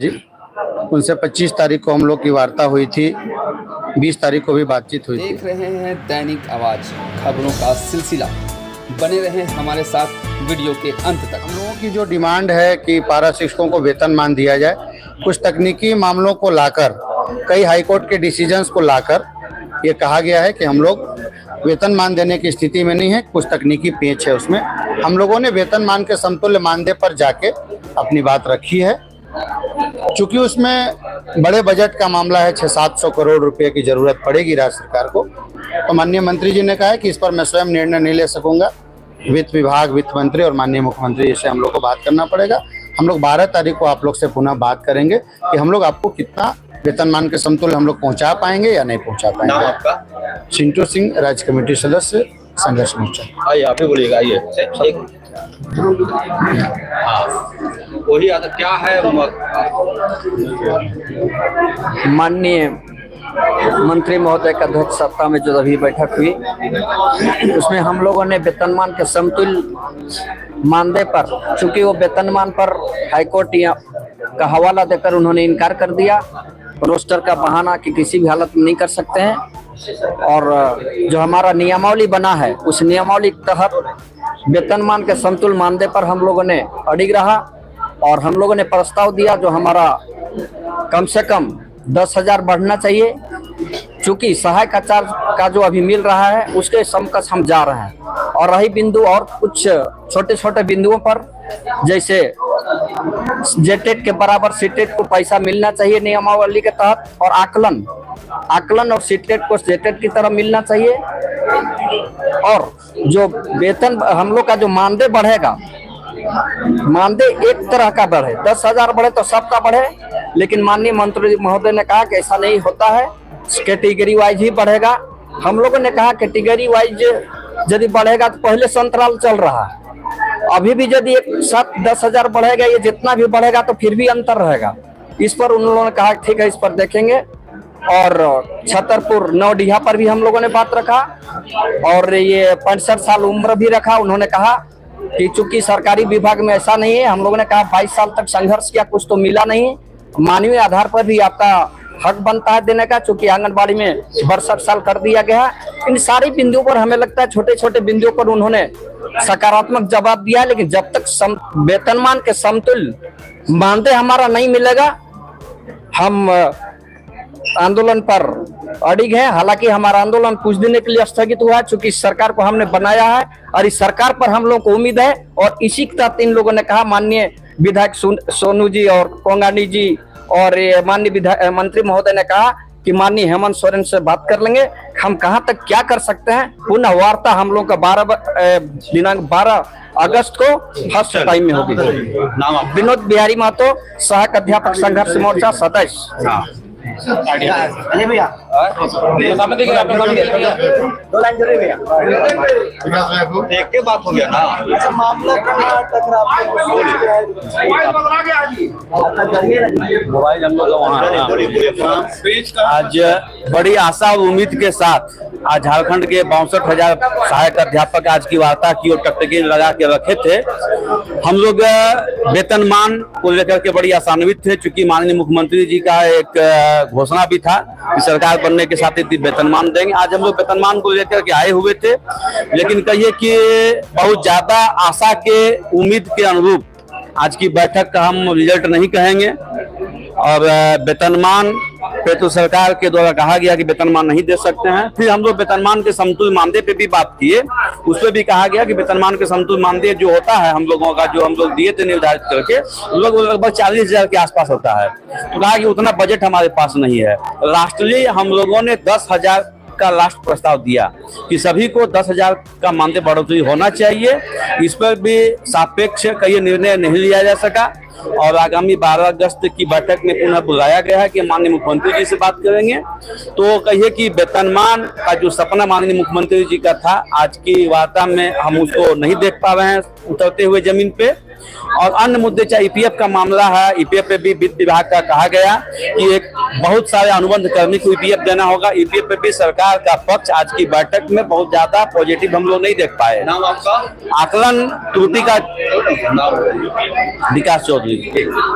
जी, उनसे 25 तारीख को हम लोग की वार्ता हुई थी, 20 तारीख को भी बातचीत हुई थी। देख रहे हैं दैनिक आवाज खबरों का सिलसिला, बने रहें हमारे साथ वीडियो के अंत तक। हम लोगों की जो डिमांड है कि पारा शिक्षकों को वेतनमान दिया जाए, कुछ तकनीकी मामलों को लाकर, कई हाईकोर्ट के डिसीजंस को लाकर ये कहा गया है कि हम लोग वेतनमान देने की स्थिति में नहीं है, कुछ तकनीकी पेच है उसमें। हम लोगों ने वेतनमान के समतुल्य मानदेय पर जाके अपनी बात रखी है। चूंकि उसमें बड़े बजट का मामला है, 600-700 करोड़ रुपए की जरूरत पड़ेगी राज्य सरकार को, तो माननीय मंत्री जी ने कहा है कि इस पर मैं स्वयं निर्णय नहीं ले सकूंगा। वित्त विभाग, वित्त मंत्री और माननीय मुख्यमंत्री से हम लोग को बात करना पड़ेगा। हम लोग 12 तारीख को आप लोग से पुनः बात करेंगे कि हम लोग आपको कितना वेतनमान के समतुल्य हम लोग पहुंचा पाएंगे या नहीं पहुंचा पाएंगे। नाम आपका? चिंटू सिंह, राज्य कमेटी सदस्य, संघर्ष मोर्चा। आइए, आप ही बोलिएगा। आइए, हाँ, वही आता क्या है। माननीय मंत्री महोदय की अध्यक्षता में जो अभी बैठक हुई, उसमें हम लोगों ने वेतनमान के समतुल्य मानदेय पर, चूंकि वो वेतनमान पर हाईकोर्ट का हवाला देकर उन्होंने इनकार कर दिया, रोस्टर का बहाना कि किसी भी हालत में नहीं कर सकते हैं, और जो हमारा नियमावली बना है उस नियमावली के तहत वेतनमान के समतुल्य मानदेय पर हम लोगों ने अड़िग रहा और हम लोगों ने प्रस्ताव दिया जो हमारा कम से कम 10,000 बढ़ना चाहिए। चूंकि सहायक आचार्य का जो अभी मिल रहा है उसके समकक्ष हम जा रहे हैं, और रही बिंदु और कुछ छोटे छोटे बिंदुओं पर, जैसे जेटेट के बराबर सीटेट को पैसा मिलना चाहिए नियमावली के तहत, और आकलन और सीटेट को जेटेट की तरह मिलना चाहिए। और जो वेतन हम लोग का जो मानदेय बढ़ेगा, मानदेय एक तरह का बढ़े, 10,000 बढ़े तो सबका बढ़े, लेकिन माननीय मंत्री महोदय ने कहा कि ऐसा नहीं होता है, कैटेगरी वाइज ही बढ़ेगा। हम लोगों ने कहा कैटेगरी वाइज यदि बढ़ेगा तो पहले से अंतराल चल रहा है, अभी भी यदि एक साथ 10,000 बढ़ेगा, ये जितना भी बढ़ेगा तो फिर भी अंतर रहेगा। इस पर उन लोगों ने कहा ठीक है, इस पर देखेंगे। और छतरपुर नौडिहा पर भी हम लोगों ने बात रखा, और ये 65 साल उम्र भी रखा। उन्होंने कहा कि चूंकि सरकारी विभाग में ऐसा नहीं है, हम लोगों ने कहा 22 साल तक संघर्ष किया, कुछ तो मिला नहीं, मानवीय आधार पर भी आपका हक बनता है देने का, चूंकि आंगनबाड़ी में 62 साल कर दिया गया है। इन सारी बिंदुओं पर हमें लगता है छोटे छोटे बिंदुओं पर उन्होंने सकारात्मक जवाब दिया है, लेकिन जब तक वेतनमान के समतुल्य मानदेय हमारा नहीं मिलेगा, हम आंदोलन पर अड़िग है। हालांकि हमारा आंदोलन कुछ दिन के लिए स्थगित हुआ है, चूंकि इस सरकार को हमने बनाया है और इस सरकार पर हम लोगों को उम्मीद है। और इसी के तहत इन लोगों ने कहा, माननीय विधायक सोनू जी और कोंगानी जी और माननीय मंत्री महोदय ने कहा कि माननीय हेमंत सोरेन से बात कर लेंगे, हम कहां तक क्या कर सकते हैं। पुनः वार्ता हम लोग का दिनांक 12 अगस्त को फर्स्ट टाइम में होगी। विनोद बिहारी महतो, सहायक अध्यापक, संघर्ष मोर्चा सदस्य। भैया, एक के बात हो गया ना, मामला आज बड़ी आशा और उम्मीद के साथ आज झारखंड के 62,000 सहायक अध्यापक आज की वार्ता की और टकटकी लगा के रखे थे। हम लोग वेतनमान को लेकर के बड़ी आशान्वित थे, चूंकि माननीय मुख्यमंत्री जी का एक घोषणा भी था कि सरकार बनने के साथ ही वेतनमान देंगे। आज हम लोग वेतनमान को लेकर के आए हुए थे, लेकिन कहिए कि बहुत ज्यादा आशा के उम्मीद के अनुरूप आज की बैठक का हम रिजल्ट नहीं कहेंगे। और वेतनमान पे तो सरकार के द्वारा कहा गया कि वेतनमान नहीं दे सकते हैं। फिर हम लोग वेतनमान के समतुल्य मानदेय पे भी बात किए, उस पर भी कहा गया कि वेतनमान के समतुल्य मानदेय जो होता है हम लोगों का, जो हम लोग दिए थे निर्धारित करके, लगभग 40,000 के आसपास होता है। तो कहा कि उतना बजट हमारे पास नहीं है। राष्ट्रीय हम लोगों ने 10,000 का लास्ट प्रस्ताव दिया कि सभी को 10,000 का मानदेय बढ़ोतरी होना चाहिए। इस पर भी सापेक्ष कई निर्णय नहीं लिया जा सका, और आगामी 12 अगस्त की बैठक में पुनः बुलाया गया है कि माननीय मुख्यमंत्री जी से बात करेंगे। तो कहिए कि वेतनमान का जो सपना माननीय मुख्यमंत्री जी का था, आज की वार्ता में हम उसको नहीं देख पा रहे हैं उतरते हुए जमीन पे। और अन्य मुद्दे, चाहे ईपीएफ का मामला है, ईपीएफ पे भी वित्त विभाग का कहा गया कि एक बहुत सारे अनुबंध कर्मी को ईपीएफ देना होगा। ईपीएफ पे भी सरकार का पक्ष आज की बैठक में बहुत ज्यादा पॉजिटिव हम लोग नहीं देख पाए। नाम आपका? आकलन त्रुटि का विकास चौधरी।